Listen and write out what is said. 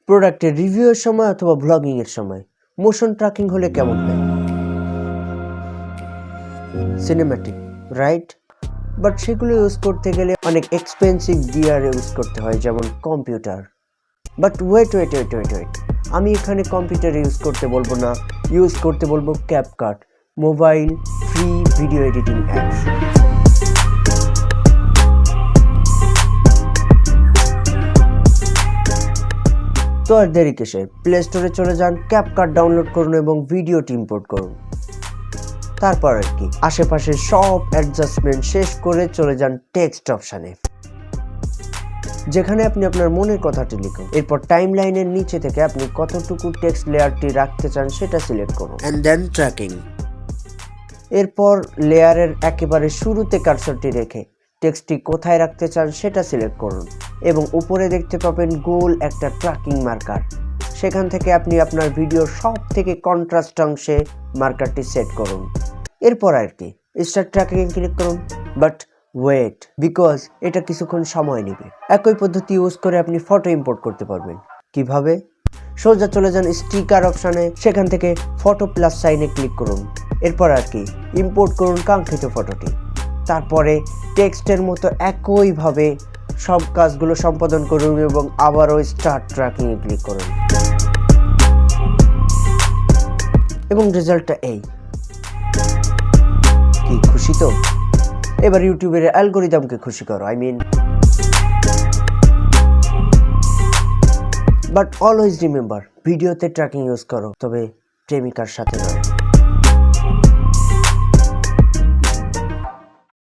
প্রোডাক্টের রিভিউয়ের সময় অথবা ব্লগিং এর সময় মোশন ট্র্যাকিং হলে কেমন হয়? Cinematic, right? বাট সেগুলো ইউজ করতে গেলে অনেক এক্সপেন্সিভ গিয়ার ইউজ করতে হয়, যেমন কম্পিউটার। বাট ওয়েট, আমি এখানে কম্পিউটার ইউজ করতে বলবো না, ইউজ করতে বলবো CapCut, mobile free video editing apps. তো আর দেরি কিসে, প্লে স্টোরে চলে যান, ক্যাপকাট ডাউনলোড করুন এবং ভিডিওটি ইম্পোর্ট করুন। তারপর আর কি, আশেপাশে সব অ্যাডজাস্টমেন্ট শেষ করে চলে যান টেক্সট অপশানে, যেখানে আপনি আপনার মনের কথাটি লিখুন। এরপর টাইম লাইনের নিচে থেকে আপনি কতটুকু টেক্সট লেয়ারটি রাখতে চান সেটা সিলেক্ট করুন, এন্ড দেন ট্র্যাকিং। এরপর লেয়ারের একেবারে শুরুতে কার্সরটি রেখে টেক্সটটি কোথায় রাখতে চান সেটা সিলেক্ট করুন এবং উপরে দেখতে পাবেন গোল একটা ট্র্যাকিং মার্কার। সেখান থেকে আপনি আপনার ভিডিওর সব থেকে কন্ট্রাস্ট অংশে মার্কারটি সেট করুন। এরপর আর কি, স্টার্ট ট্র্যাকিং ক্লিক করুন। বাট ওয়েট, বিকজ এটা কিছুক্ষণ সময় নেবে। একই পদ্ধতি ইউজ করে আপনি ফটো ইম্পোর্ট করতে পারবেন। কিভাবে? সোজা চলে যান স্টিকার অপশানে, সেখান থেকে ফটো প্লাস সাইনে ক্লিক করুন। এরপর আর কি, ইম্পোর্ট করুন কাঙ্ক্ষিত ফটোটি। তারপরে টেক্সটের মতো একইভাবে সব কাজগুলো সম্পাদন করুন এবং আবারও স্টার্ট ট্র্যাকিংয়ে ক্লিক করুন। এবং রেজাল্টটা এই। কি খুশি তো? এবার ইউটিউবের অ্যালগোরিদমকে খুশি করো, বাট অলওয়েজ রিমেম্বার, ভিডিওতে ট্র্যাকিং ইউজ করো, তবে প্রেমিকার সাথে নয়।